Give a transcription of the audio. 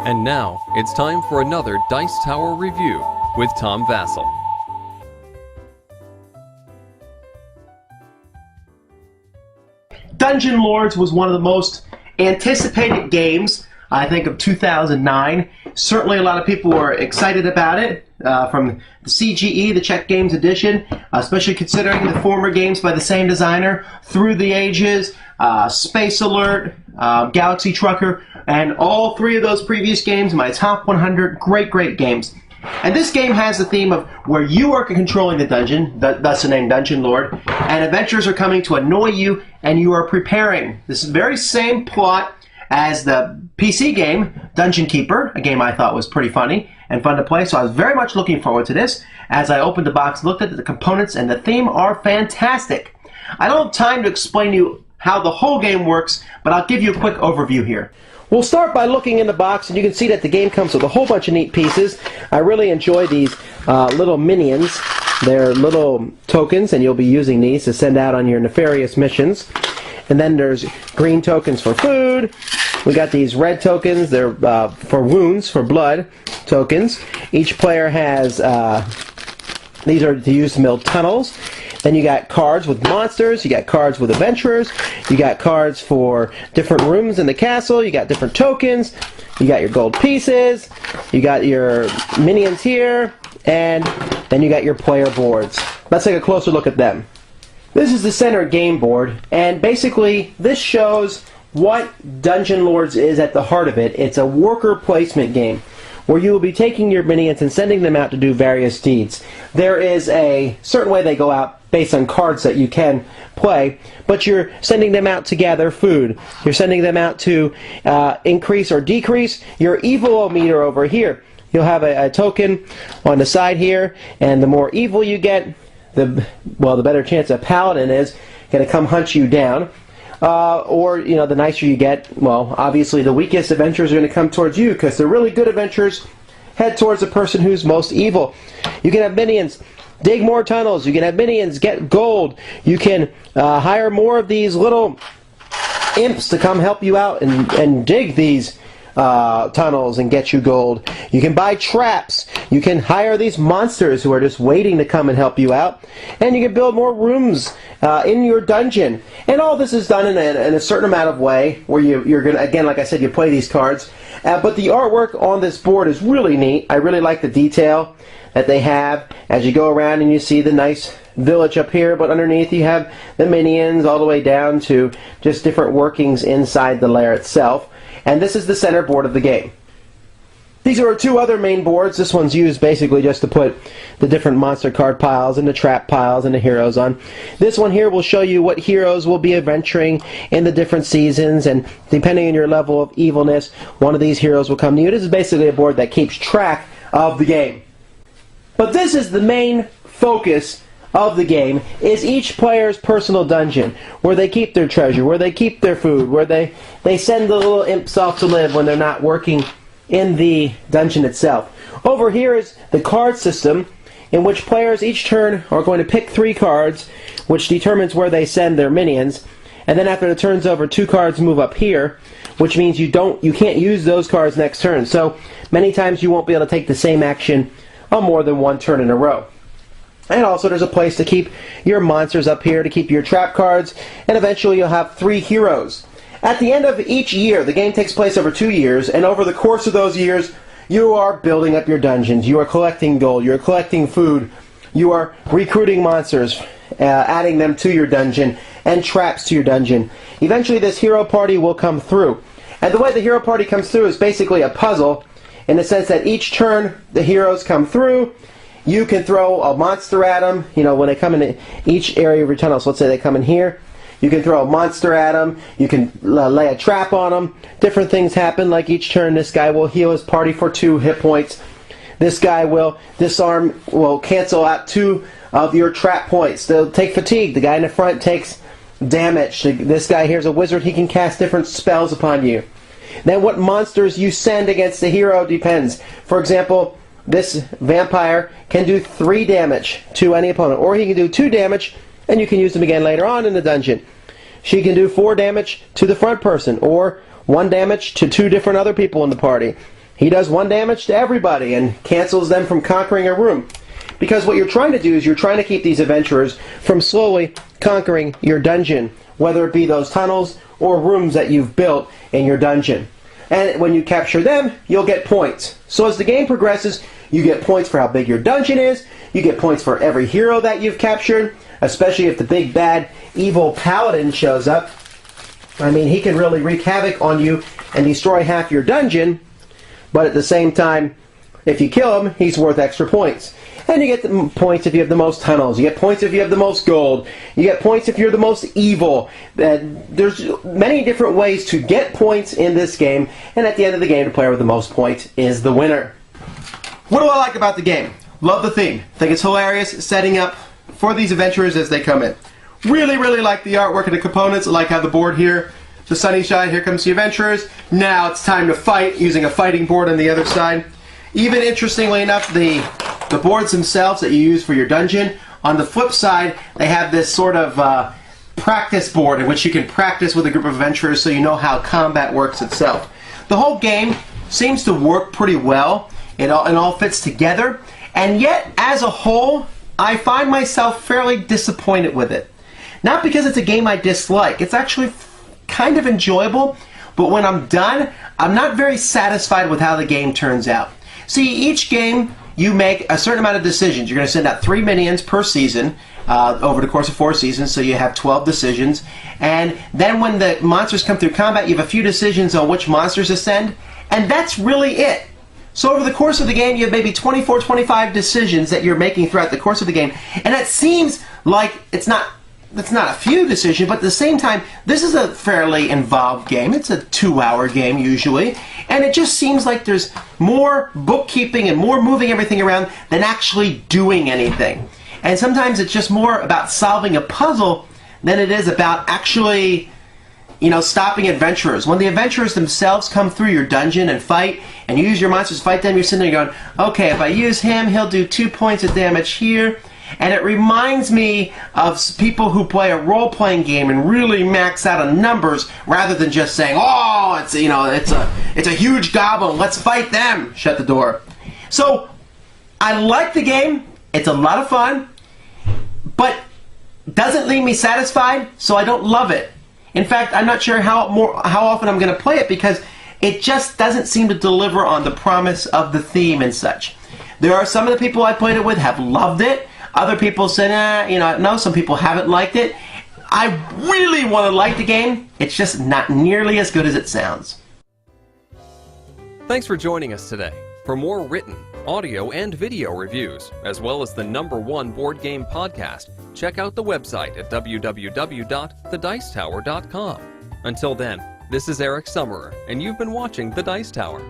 And now, it's time for another Dice Tower review with Tom Vasel. Dungeon Lords was one of the most anticipated games, I think, of 2009. Certainly a lot of people were excited about it, from the CGE, the Czech Games Edition, especially considering the former games by the same designer, Through the Ages, Space Alert, Galaxy Trucker, and all three of those previous games, my top 100 great games. And this game has the theme of where you are controlling the dungeon, thus the name Dungeon Lord, and adventurers are coming to annoy you, and you are preparing. This is the very same plot as the PC game, Dungeon Keeper, a game I thought was pretty funny and fun to play, so I was very much looking forward to this. As I opened the box, looked at the components, and the theme are fantastic. I don't have time to explain to you how the whole game works, but I'll give you a quick overview here. We'll start by looking in the box, and you can see that the game comes with a whole bunch of neat pieces. I really enjoy these little minions. They're little tokens, and you'll be using these to send out on your nefarious missions. And then there's green tokens for food. We got these red tokens. They're for wounds, for blood tokens. Each player has, these are to use to build tunnels. Then you got cards with monsters, you got cards with adventurers, you got cards for different rooms in the castle, you got different tokens, you got your gold pieces, you got your minions here, and then you got your player boards. Let's take a closer look at them. This is the center game board, and basically this shows what Dungeon Lords is at the heart of it. It's a worker placement game, where you will be taking your minions and sending them out to do various deeds. There is a certain way they go out based on cards that you can play, but you're sending them out to gather food. You're sending them out to increase or decrease your evil meter over here. You'll have a token on the side here, and the more evil you get, the better chance a paladin is going to come hunt you down. Or, the nicer you get, well, obviously the weakest adventurers are going to come towards you, because the really good adventurers head towards the person who's most evil. You can have minions dig more tunnels. You can have minions get gold. You can hire more of these little imps to come help you out and dig these tunnels and get you gold. You can buy traps. You can hire these monsters who are just waiting to come and help you out. And you can build more rooms in your dungeon. And all this is done in a certain amount of way, where you're going to, again, like I said, you play these cards. But the artwork on this board is really neat. I really like the detail that they have as you go around, and you see the nice village up here, but underneath you have the minions all the way down to just different workings inside the lair itself. And this is the center board of the game. These are two other main boards. This one's used basically just to put the different monster card piles and the trap piles and the heroes on. This one here will show you what heroes will be adventuring in the different seasons, and depending on your level of evilness, one of these heroes will come to you. This is basically a board that keeps track of the game. But this is the main focus of the game, is each player's personal dungeon, where they keep their treasure, where they keep their food, where they send the little imps off to live when they're not working in the dungeon itself. Over here is the card system, in which players each turn are going to pick 3 cards, which determines where they send their minions. And then after the turn's over, 2 cards move up here, which means you can't use those cards next turn. So many times you won't be able to take the same action on more than one turn in a row. And also there's a place to keep your monsters up here, to keep your trap cards, and eventually you'll have 3 heroes. At the end of each year, the game takes place over 2 years, and over the course of those years, you are building up your dungeons, you are collecting gold, you are collecting food, you are recruiting monsters, adding them to your dungeon, and traps to your dungeon. Eventually this hero party will come through. And the way the hero party comes through is basically a puzzle, in the sense that each turn the heroes come through. You can throw a monster at them, when they come in each area of your tunnel. So let's say they come in here. You can throw a monster at them. You can lay a trap on them. Different things happen, like each turn this guy will heal his party for 2 hit points. This guy will cancel out 2 of your trap points. They'll take fatigue. The guy in the front takes damage. This guy here's a wizard. He can cast different spells upon you. Then what monsters you send against the hero depends. For example, this vampire can do 3 damage to any opponent, or he can do 2 damage, and you can use them again later on in the dungeon. She can do 4 damage to the front person, or 1 damage to 2 different other people in the party. he does 1 damage to everybody and cancels them from conquering a room. Because what you're trying to do is you're trying to keep these adventurers from slowly conquering your dungeon, whether it be those tunnels or rooms that you've built in your dungeon. And when you capture them, you'll get points. So as the game progresses, you get points for how big your dungeon is, you get points for every hero that you've captured, especially if the big bad evil paladin shows up. I mean, he can really wreak havoc on you and destroy half your dungeon, but at the same time, if you kill him, he's worth extra points. And you get the points if you have the most tunnels. You get points if you have the most gold. You get points if you're the most evil. There's many different ways to get points in this game, and at the end of the game, the player with the most points is the winner. What do I like about the game? Love the theme. Think it's hilarious, setting up for these adventurers as they come in. Really, really like the artwork and the components. I like how the board here, the sunny side, here comes the adventurers. Now it's time to fight, using a fighting board on the other side. Even interestingly enough, the boards themselves that you use for your dungeon, on the flip side, they have this sort of practice board in which you can practice with a group of adventurers so you know how combat works itself. The whole game seems to work pretty well. It all fits together, and yet, as a whole, I find myself fairly disappointed with it. Not because it's a game I dislike. It's actually kind of enjoyable, but when I'm done, I'm not very satisfied with how the game turns out. See, each game, you make a certain amount of decisions. You're going to send out 3 minions per season over the course of 4 seasons, so you have 12 decisions. And then when the monsters come through combat, you have a few decisions on which monsters to send, and that's really it. So over the course of the game, you have maybe 24, 25 decisions that you're making throughout the course of the game, and it seems like it's not a few decisions, but at the same time, this is a fairly involved game. It's a 2-hour game usually, and it just seems like there's more bookkeeping and more moving everything around than actually doing anything. And sometimes it's just more about solving a puzzle than it is about actually, stopping adventurers. When the adventurers themselves come through your dungeon and fight, and you use your monsters to fight them, you're sitting there going, okay, if I use him, he'll do 2 points of damage here. And it reminds me of people who play a role-playing game and really max out on numbers rather than just saying, oh, it's a huge goblin, let's fight them. Shut the door. So, I like the game. It's a lot of fun, but doesn't leave me satisfied, so I don't love it. In fact, I'm not sure how often I'm going to play it because it just doesn't seem to deliver on the promise of the theme and such. There are some of the people I played it with have loved it. Other people said, no, some people haven't liked it. I really want to like the game. It's just not nearly as good as it sounds. Thanks for joining us today. For more written, audio, and video reviews, as well as the #1 board game podcast, check out the website at www.thedicetower.com. Until then, this is Eric Summerer, and you've been watching The Dice Tower.